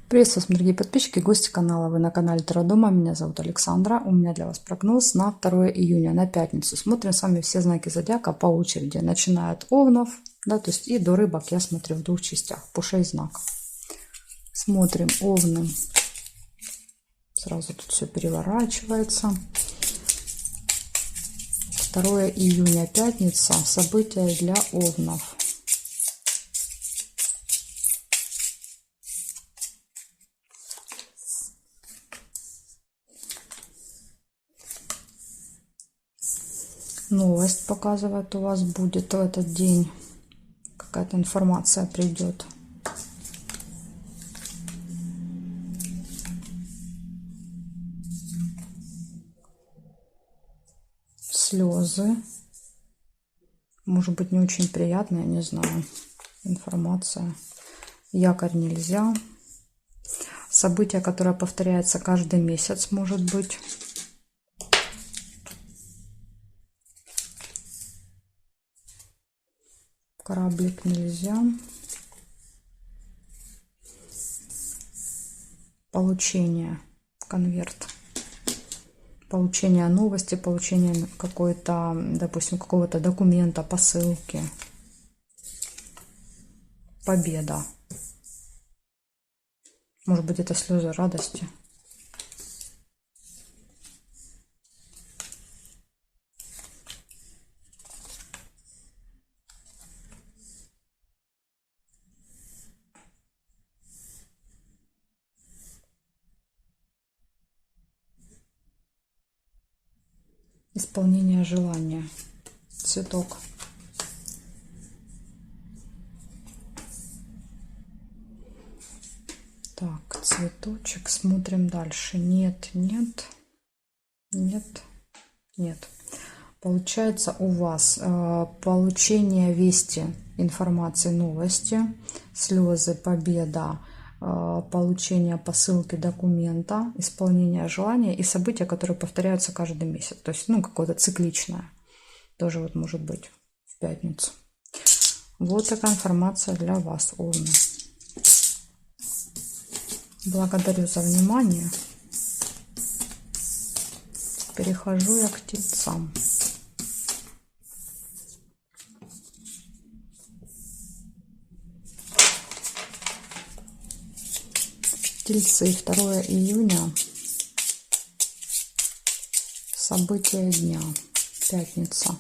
Приветствую вас, дорогие подписчики, гости канала. Вы на канале Таро Дома. Меня зовут Александра. У меня для вас прогноз на 2 июня, на пятницу. Смотрим с вами все знаки зодиака по очереди. Начиная от овнов, да, то есть и до рыбок я смотрю в двух частях, по 6 знаков. Смотрим овны. Сразу тут все переворачивается. 2 июня, пятница. События для овнов. Новость показывает, у вас будет в этот день какая-то информация придет. Слезы. Может быть, не очень приятная, не знаю, информация. Якорь нельзя. Событие, которое повторяется каждый месяц, может быть. Кораблик нельзя. Получение. Конверт. Получение новости, получение какой-то, допустим, какого-то документа, посылки. Победа. Может быть, это слезы радости. Исполнение желания. Цветок. Так, цветочек. Смотрим дальше. Нет, нет, нет, нет. Получается у вас получение вести, информации, новости, слезы, победа, получение посылки, документа, исполнение желания и события, которые повторяются каждый месяц. То есть, ну, какое-то цикличное. Тоже вот может быть в пятницу. Вот такая информация для вас, овны. Благодарю за внимание. Перехожу я к тельцам. Тельцы, 2 июня. События дня. Пятница.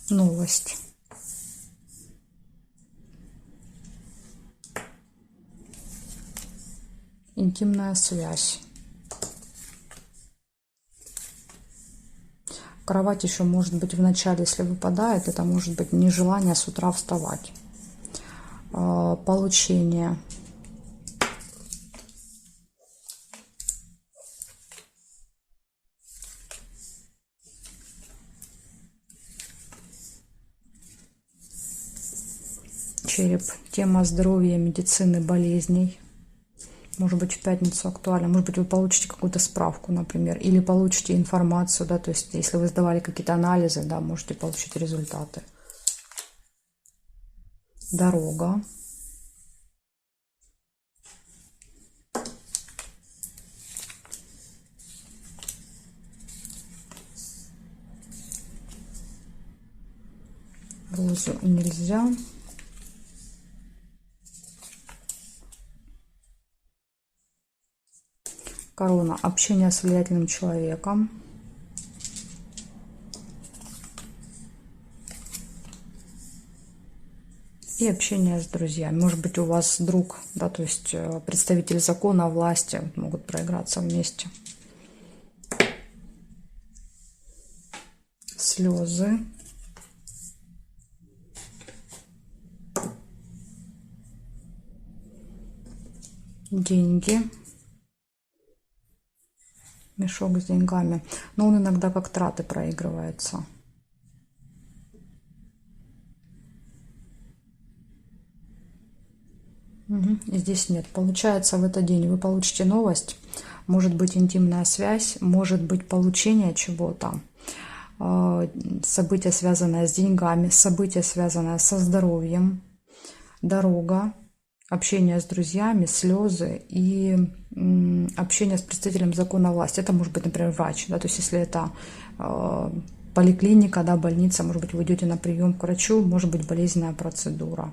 Новость. Интимная связь. Кровать еще может быть в начале, если выпадает, это может быть нежелание с утра вставать. Получение. Череп. Тема здоровья, медицины, болезней. Может быть, в пятницу актуально. Может быть, вы получите какую-то справку, например, или получите информацию, да, то есть, если вы сдавали какие-то анализы, да, можете получить результаты. Дорога. Розу нельзя. Корона. Общение с влиятельным человеком. И общение с друзьями. Может быть, у вас друг, да, то есть представитель закона, власти могут проиграться вместе. Слезы. Деньги. Мешок с деньгами. Но он иногда как траты проигрывается. Угу. Здесь нет. Получается, в этот день вы получите новость, может быть интимная связь, может быть получение чего-то, событие, связанное с деньгами, событие, связанное со здоровьем, дорога, общение с друзьями, слезы и общение с представителем закона власти. Это может быть, например, врач, да, то есть если это поликлиника, да, больница, может быть, вы идете на прием к врачу, может быть, болезненная процедура,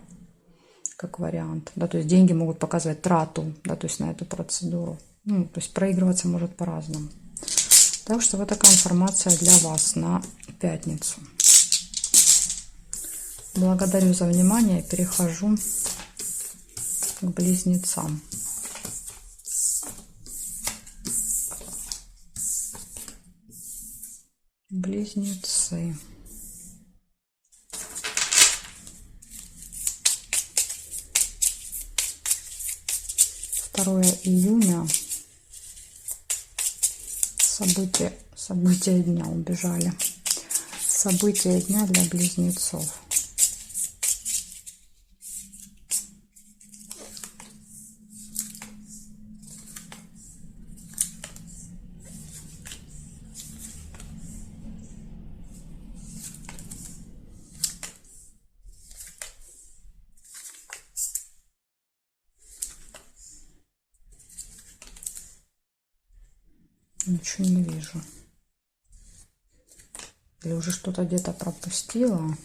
как вариант, да, то есть деньги могут показывать трату, да, то есть на эту процедуру. Ну, то есть проигрываться может по-разному. Так что вот такая информация для вас на пятницу. Благодарю за внимание. Перехожу к близнецам. Близнецы. Второе июня. События дня убежали. События дня для близнецов. Ничего не вижу. Или уже что-то где-то пропустила.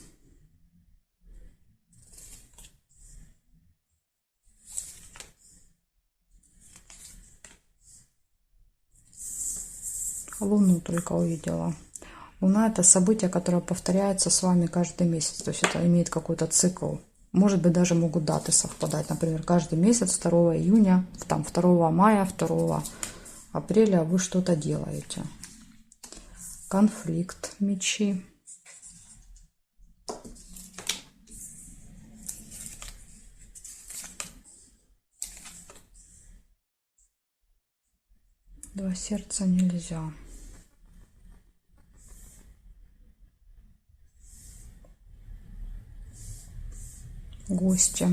Луну только увидела. Луна — это событие, которое повторяется с вами каждый месяц. То есть это имеет какой-то цикл. Может быть, даже могут даты совпадать. Например, каждый месяц 2 июня, там 2 мая, 2 апреля вы что-то делаете. Конфликт, мечи. Два сердца нельзя. Гости.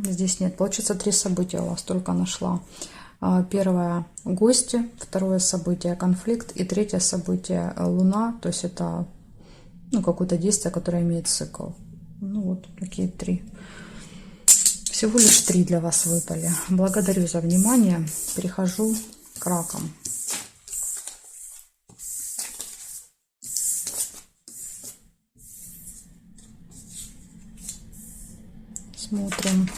Здесь нет. Получится 3 события у вас только нашла. Первое — гости, второе событие — конфликт, и третье событие — Луна, то есть это какое-то действие, которое имеет цикл. Ну вот такие 3. Всего лишь 3 для вас выпали. Благодарю за внимание. Перехожу к ракам. Смотрим.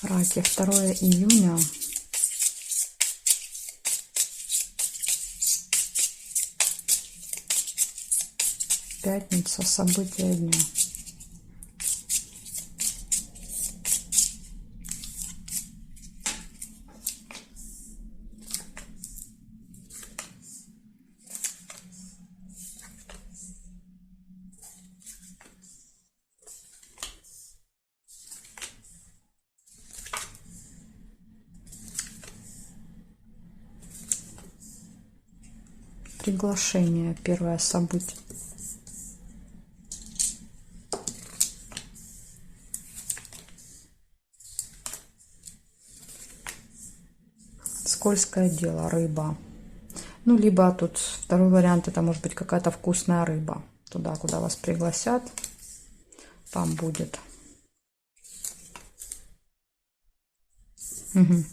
Раки, 2 июня. Пятница, события дня. Приглашение, первое событие. Скользкое дело, рыба. Ну, либо тут второй вариант, это может быть какая-то вкусная рыба. Туда, куда вас пригласят, там будет. Угу.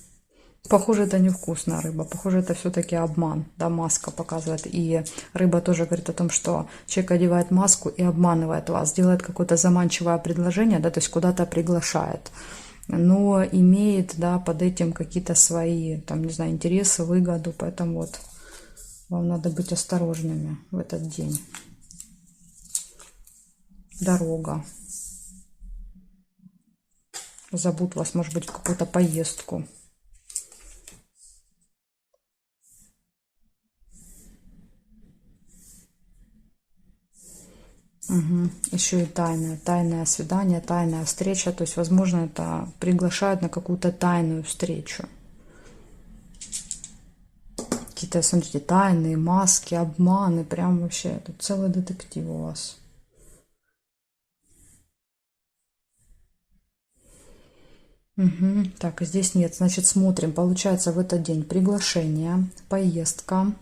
Похоже, это невкусная рыба. Похоже, это все-таки обман. Да, маска показывает. И рыба тоже говорит о том, что человек одевает маску и обманывает вас, делает какое-то заманчивое предложение, да, то есть куда-то приглашает, но имеет, да, под этим какие-то свои, там, не знаю, интересы, выгоду. Поэтому вот вам надо быть осторожными в этот день. Дорога. Зовут вас, может быть, в какую-то поездку. Еще и тайное свидание, тайная встреча. То есть, возможно, это приглашают на какую-то тайную встречу. Какие-то, смотрите, тайные маски, обманы. Прям вообще, тут целый детектив у вас. Угу. Так, здесь нет. Значит, смотрим. Получается, в этот день приглашение, поездка,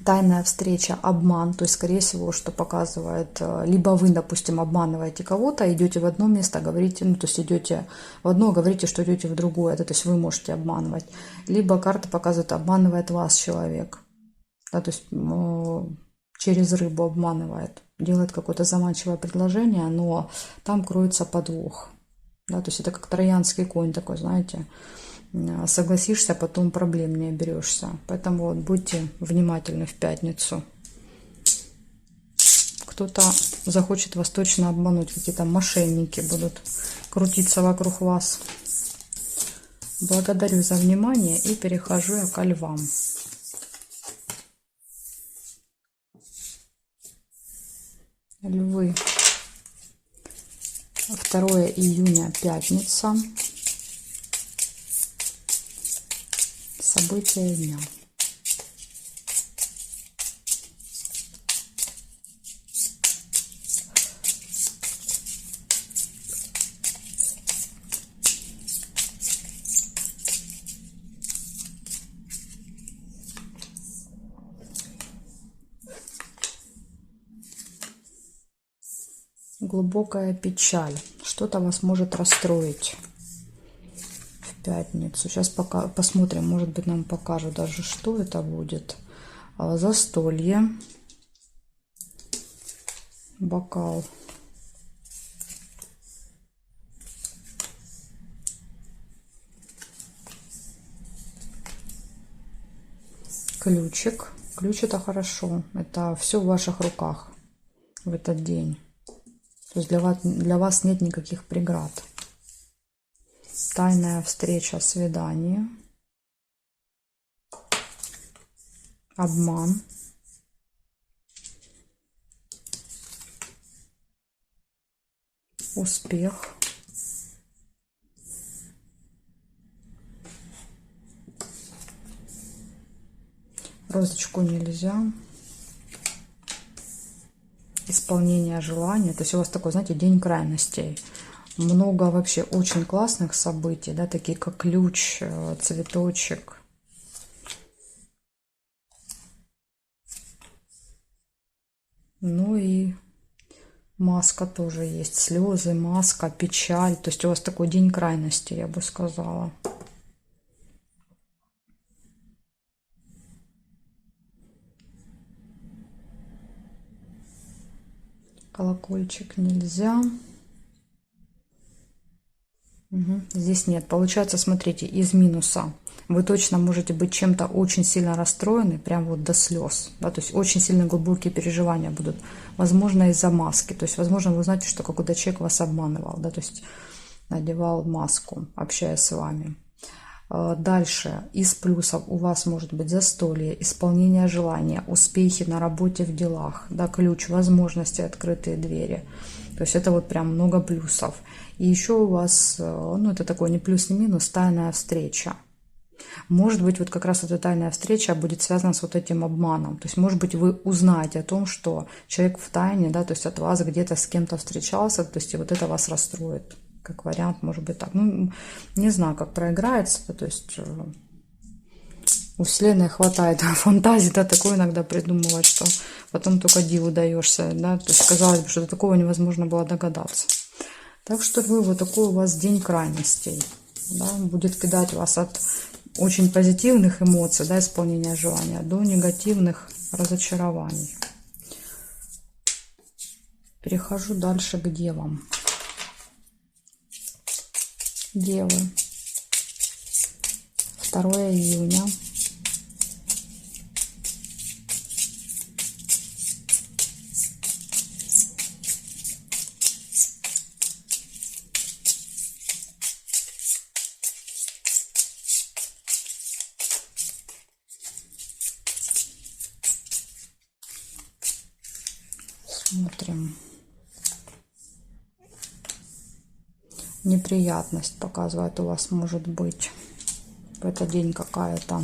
тайная встреча, обман. То есть, скорее всего, что показывает, либо вы, допустим, обманываете кого-то, идете в одно место, говорите, ну, то есть идете в одно, говорите, что идете в другое. Да, то есть вы можете обманывать. Либо карта показывает, обманывает вас человек. Да, то есть через рыбу обманывает. Делает какое-то заманчивое предложение, но там кроется подвох. Да, то есть это как троянский конь такой, знаете. Согласишься, потом проблем не оберешься. Поэтому вот будьте внимательны в пятницу. Кто-то захочет вас точно обмануть, какие-то мошенники будут крутиться вокруг вас. Благодарю за внимание и перехожу я ко львам. Львы. 2 июня, пятница. События дня. Глубокая печаль. Что-то вас может расстроить в пятницу. Сейчас пока посмотрим, может быть, нам покажут даже, что это будет. Застолье. Бокал. Ключик. Ключ — это хорошо. Это все в ваших руках в этот день. То есть для вас нет никаких преград. Тайная встреча, свидание. Обман. Успех. Розочку нельзя. Исполнение желания. То есть у вас такой, знаете, день крайностей. Много вообще очень классных событий, да, такие как ключ, цветочек. Ну и маска тоже есть. Слезы, маска, печаль. То есть у вас такой день крайности, я бы сказала. Колокольчик нельзя. Угу. Здесь нет. Получается, смотрите, из минуса. Вы точно можете быть чем-то очень сильно расстроены, прям вот до слез. Да, то есть очень сильно глубокие переживания будут. Возможно, из-за маски. То есть, возможно, вы знаете, что какой-то человек вас обманывал. Да, то есть надевал маску, общаясь с вами. Дальше из плюсов у вас может быть застолье, исполнение желания, успехи на работе, в делах, да, ключ, возможности, открытые двери. То есть это вот прям много плюсов. И еще у вас, ну это такой не плюс, не минус, тайная встреча. Может быть, вот как раз эта тайная встреча будет связана с вот этим обманом. То есть, может быть, вы узнаете о том, что человек в тайне, да, то есть от вас где-то с кем-то встречался, то есть и вот это вас расстроит. Как вариант, может быть так. Ну, не знаю, как проиграется. То есть у Вселенной хватает фантазии, да, такое иногда придумывать, что потом только диву даешься, да. То есть казалось бы, что до такого невозможно было догадаться. Так что вы, вот такой у вас день крайностей. Да, будет кидать вас от очень позитивных эмоций, да, исполнения желания, до негативных разочарований. Перехожу дальше к девам. Девы. 2 июня. Смотрим. Неприятность показывает у вас может быть в этот день какая-то.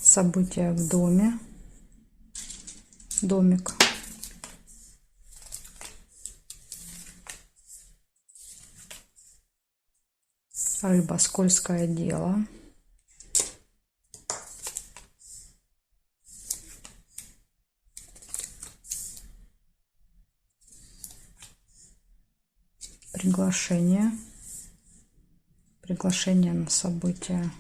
События в доме. Домик. Рыба, скользкое дело. Приглашение. Приглашение на события.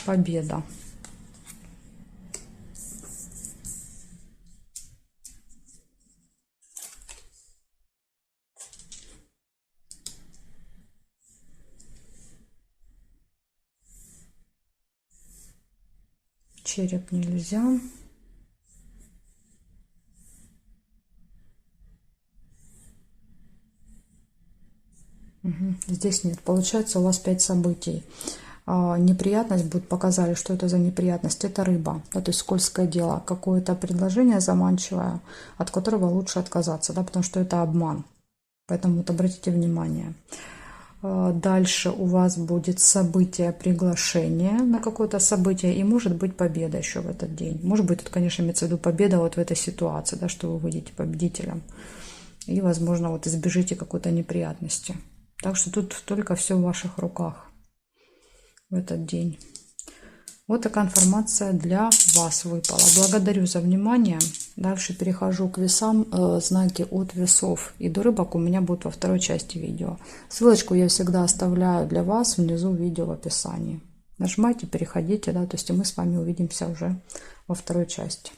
Победа. Череп нельзя. Здесь нет. Получается у вас 5 событий. Неприятность будет, показали, что это за неприятность. Это рыба, да, то есть скользкое дело. Какое-то предложение заманчивое, от которого лучше отказаться, да, потому что это обман. Поэтому вот обратите внимание. Дальше у вас будет событие, приглашение на какое-то событие, и может быть победа еще в этот день. Может быть, тут, конечно, имеется в виду победа вот в этой ситуации, да, что вы выйдете победителем. И, возможно, вот избежите какой-то неприятности. Так что тут только все в ваших руках в этот день. Вот такая информация для вас выпала. Благодарю за внимание. Дальше перехожу к весам, знаки от весов и до рыбок у меня будут во второй части видео. Ссылочку я всегда оставляю для вас внизу видео в описании. Нажимайте, переходите, да, то есть и мы с вами увидимся уже во второй части.